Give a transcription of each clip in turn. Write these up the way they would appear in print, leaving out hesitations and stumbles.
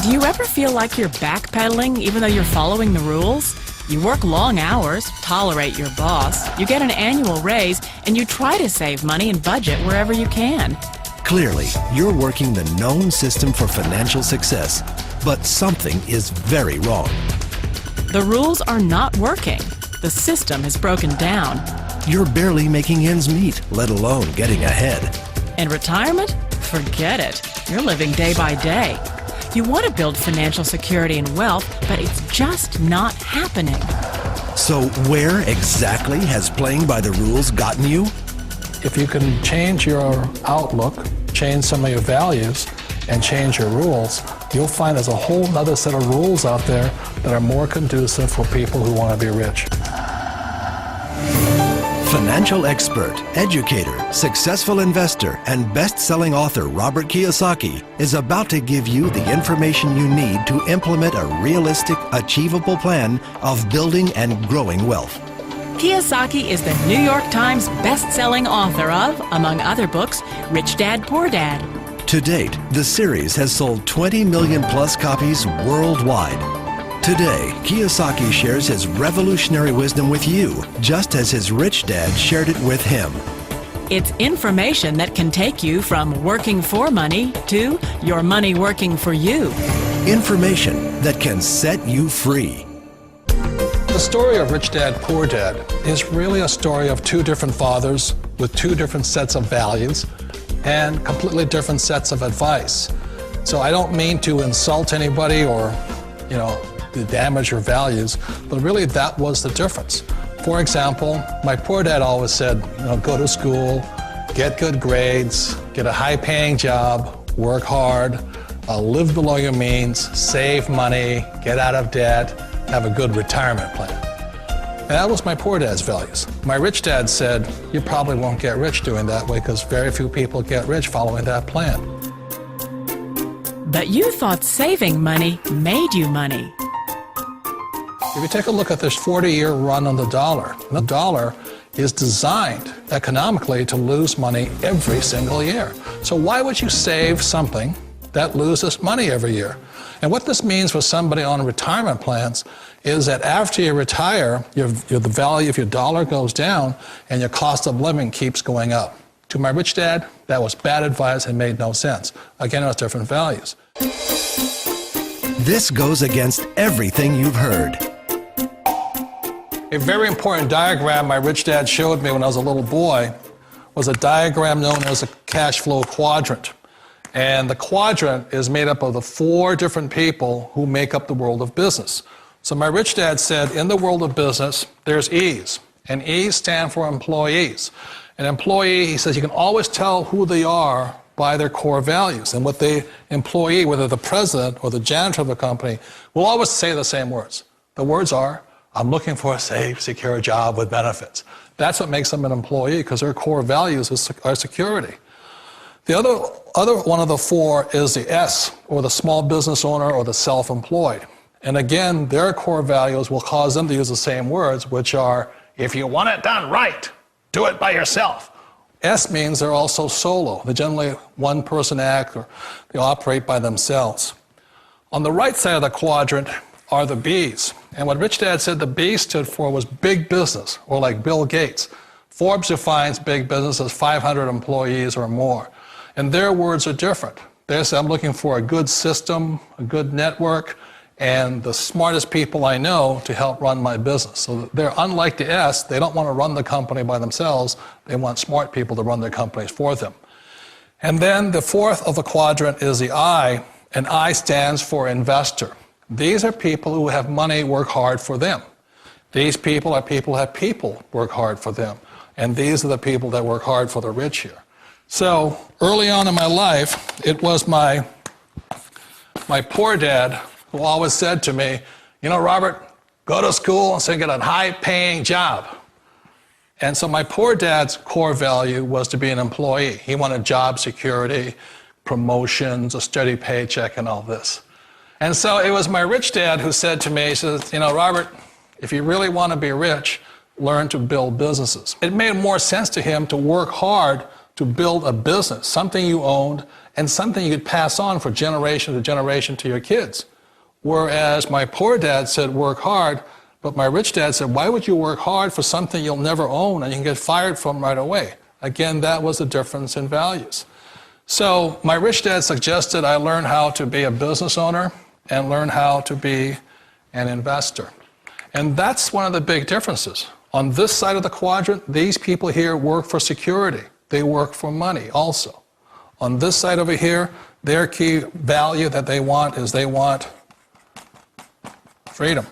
Do you ever feel like you're backpedaling even though you're following the rules? You work long hours, tolerate your boss, you get an annual raise, and you try to save money and budget wherever you can. Clearly, you're working the known system for financial success, but something is very wrong. The rules are not working. The system is broken down. You're barely making ends meet, let alone getting ahead. And retirement? Forget it. You're living day by day. You want to build financial security and wealth, but it's just not happening. So where exactly has playing by the rules gotten you? If you can change your outlook, change some of your values, and change your rules, you'll find there's a whole other set of rules out there that are more conducive for people who want to be rich. Financial expert, educator, successful investor, and best-selling author Робърт Кийосаки is about to give you the information you need to implement a realistic, achievable plan of building and growing wealth. Kiyosaki is the New York Times best-selling author of, among other books, Rich Dad, Poor Dad. To date, the series has sold 20 million plus copies worldwide. Today, Kiyosaki shares his revolutionary wisdom with you, just as his rich dad shared it with him. It's information that can take you from working for money to your money working for you. Information that can set you free. The story of Rich Dad, Poor Dad is really a story of two different fathers with two different sets of values and completely different sets of advice. So I don't mean to insult anybody or, to damage your values, but really that was the difference. For example, my poor dad always said, go to school, get good grades, get a high-paying job, work hard, live below your means, save money, get out of debt, have a good retirement plan. And that was my poor dad's values. My rich dad said, you probably won't get rich doing that way because very few people get rich following that plan. But you thought saving money made you money. If you take a look at this 40-year run on the dollar is designed economically to lose money every single year. So why would you save something that loses money every year? And what this means for somebody on retirement plans is that after you retire, the value of your dollar goes down and your cost of living keeps going up. To my rich dad, that was bad advice and made no sense. Again, it was different values. This goes against everything you've heard. A very important diagram my rich dad showed me when I was a little boy was a diagram known as a cash flow quadrant. And the quadrant is made up of the four different people who make up the world of business. So my rich dad said, in the world of business, there's E's, and E's stand for employees. An employee, he says, you can always tell who they are by their core values. And what the employee, whether the president or the janitor of the company, will always say the same words. The words are, I'm looking for a safe, secure job with benefits. That's what makes them an employee, because their core values are security. The other one of the four is the S, or the small business owner or the self-employed. And again, their core values will cause them to use the same words, which are, if you want it done right, do it by yourself. S means they're also solo. They're generally one-person act, or they operate by themselves. On the right side of the quadrant are the B's. And what Rich Dad said the B stood for was big business, or like Bill Gates. Forbes defines big business as 500 employees or more. And their words are different. They say, I'm looking for a good system, a good network, and the smartest people I know to help run my business. So they're unlike the S. They don't want to run the company by themselves. They want smart people to run their companies for them. And then the fourth of the quadrant is the I, and I stands for investor. These are people who have money work hard for them. These people are people who have people work hard for them. And these are the people that work hard for the rich here. So early on in my life, it was my poor dad who always said to me, Robert, go to school and get a high-paying job. And so my poor dad's core value was to be an employee. He wanted job security, promotions, a steady paycheck, and all this. And so it was my rich dad who said to me, he says, Robert, if you really want to be rich, learn to build businesses. It made more sense to him to work hard to build a business, something you owned, and something you could pass on for generation to generation to your kids. Whereas my poor dad said, work hard, but my rich dad said, why would you work hard for something you'll never own and you can get fired from right away? Again, that was the difference in values. So my rich dad suggested I learn how to be a business owner and learn how to be an investor. And that's one of the big differences. On this side of the quadrant, these people here work for security. They work for money also. On this side over here, their key value that they want is they want freedom.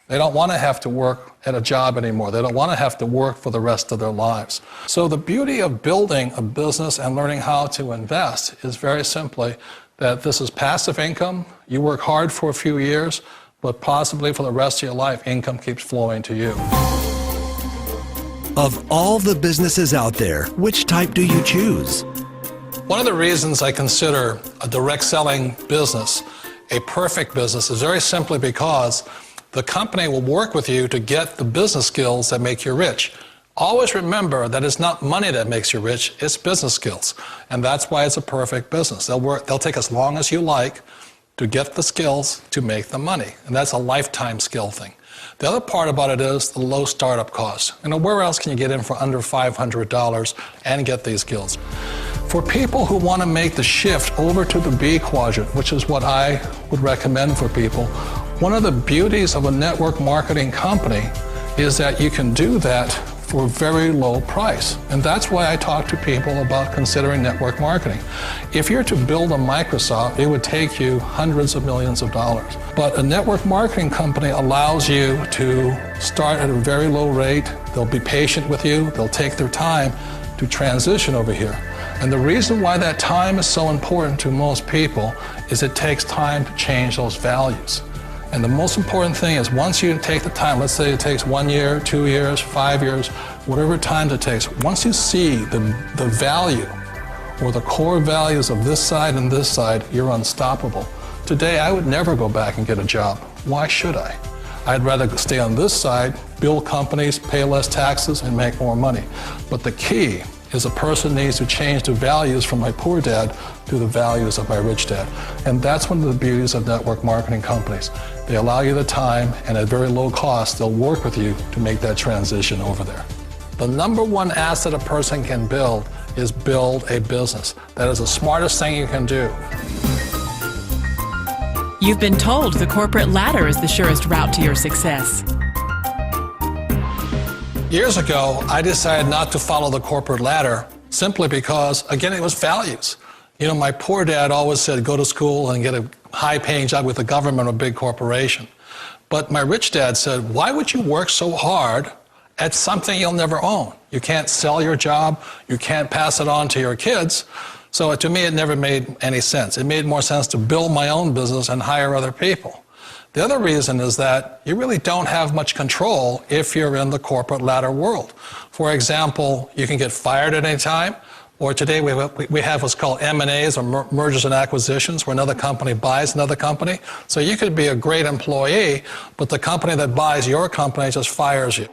They don't want to have to work at a job anymore. They don't want to have to work for the rest of their lives. So the beauty of building a business and learning how to invest is very simply that this is passive income. You work hard for a few years, but possibly for the rest of your life, income keeps flowing to you. Of all the businesses out there, which type do you choose? One of the reasons I consider a direct selling business a perfect business is very simply because the company will work with you to get the business skills that make you rich. Always remember that it's not money that makes you rich, it's business skills. And that's why it's a perfect business. They'll take as long as you like to get the skills to make the money. And that's a lifetime skill thing. The other part about it is the low startup cost. You know, where else can you get in for under $500 and get these skills? For people who want to make the shift over to the B quadrant, which is what I would recommend for people, one of the beauties of a network marketing company is that you can do that for a very low price. And that's why I talk to people about considering network marketing. If you're to build a Microsoft, it would take you hundreds of millions of dollars. But a network marketing company allows you to start at a very low rate. They'll be patient with you. They'll take their time to transition over here. And the reason why that time is so important to most people is it takes time to change those values. And the most important thing is once you take the time, let's say it takes 1 year, 2 years, 5 years, whatever time it takes, once you see the value or the core values of this side and this side, you're unstoppable. Today, I would never go back and get a job. Why should I? I'd rather stay on this side, build companies, pay less taxes, and make more money. But the key is a person needs to change the values from my poor dad to the values of my rich dad. And that's one of the beauties of network marketing companies. They allow you the time, and at very low cost, they'll work with you to make that transition over there. The number one asset a person can build is build a business. That is the smartest thing you can do. You've been told the corporate ladder is the surest route to your success. Years ago, I decided not to follow the corporate ladder simply because, again, it was values. You know, my poor dad always said, go to school and get a high-paying job with the government or a big corporation. But my rich dad said, why would you work so hard at something you'll never own? You can't sell your job. You can't pass it on to your kids. So to me, it never made any sense. It made more sense to build my own business and hire other people. The other reason is that you really don't have much control if you're in the corporate ladder world. For example, you can get fired at any time, or today we have what's called M&As, or mergers and acquisitions, where another company buys another company. So you could be a great employee, but the company that buys your company just fires you.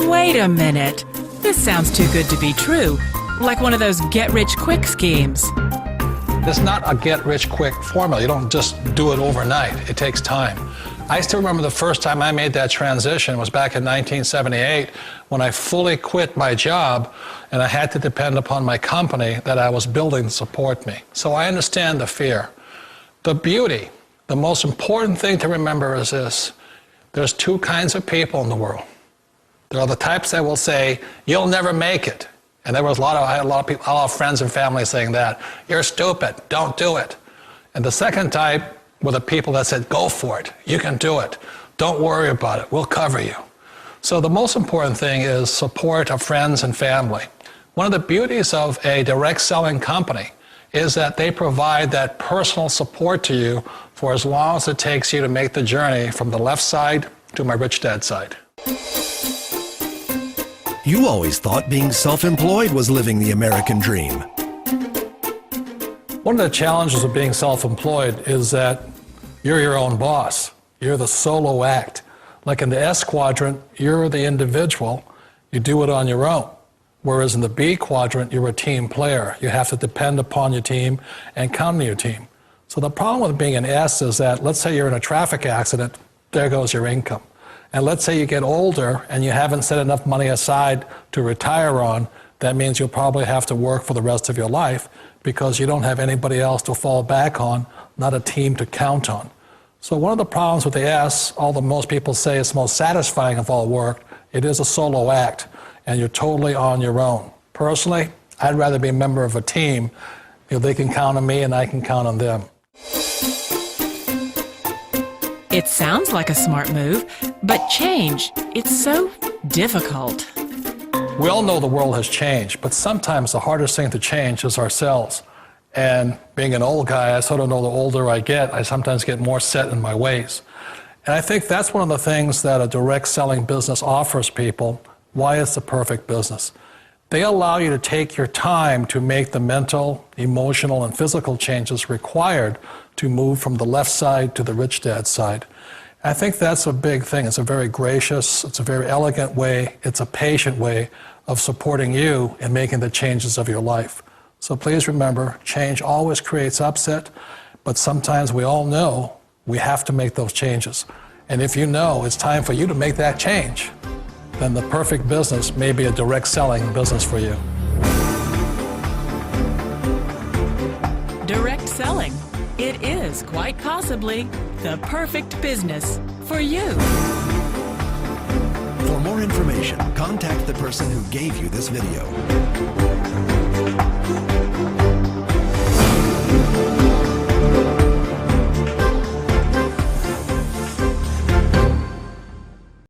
Wait a minute. This sounds too good to be true. Like one of those get-rich-quick schemes. It's not a get-rich-quick formula. You don't just do it overnight. It takes time. I still remember the first time I made that transition was back in 1978 when I fully quit my job and I had to depend upon my company that I was building to support me. So I understand the fear. The beauty, the most important thing to remember is this. There's two kinds of people in the world. There are the types that will say, you'll never make it. And there was I had a lot of friends and family saying that. You're stupid, don't do it. And the second type were the people that said, go for it, you can do it. Don't worry about it, we'll cover you. So the most important thing is support of friends and family. One of the beauties of a direct selling company is that they provide that personal support to you for as long as it takes you to make the journey from the left side to my rich dad side. You always thought being self-employed was living the American dream. One of the challenges of being self-employed is that you're your own boss. You're the solo act. Like in the S quadrant, you're the individual. You do it on your own. Whereas in the B quadrant, you're a team player. You have to depend upon your team and count on your team. So the problem with being an S is that, let's say you're in a traffic accident, there goes your income. And let's say you get older and you haven't set enough money aside to retire on, that means you'll probably have to work for the rest of your life because you don't have anybody else to fall back on, not a team to count on. So one of the problems with the S, although most people say it's the most satisfying of all work, it is a solo act, and you're totally on your own. Personally, I'd rather be a member of a team. They can count on me and I can count on them. It sounds like a smart move, but change, it's so difficult. We all know the world has changed, but sometimes the hardest thing to change is ourselves. And being an old guy, I sort of know the older I get, I sometimes get more set in my ways. And I think that's one of the things that a direct selling business offers people, why it's the perfect business. They allow you to take your time to make the mental, emotional, and physical changes required to move from the left side to the rich dad side. I think that's a big thing. It's a very gracious, it's a very elegant way, it's a patient way of supporting you in making the changes of your life. So please remember, change always creates upset, but sometimes we all know we have to make those changes. And if you know it's time for you to make that change, then the perfect business may be a direct selling business for you. Direct selling. It is quite possibly the perfect business for you. For more information, contact the person who gave you this video.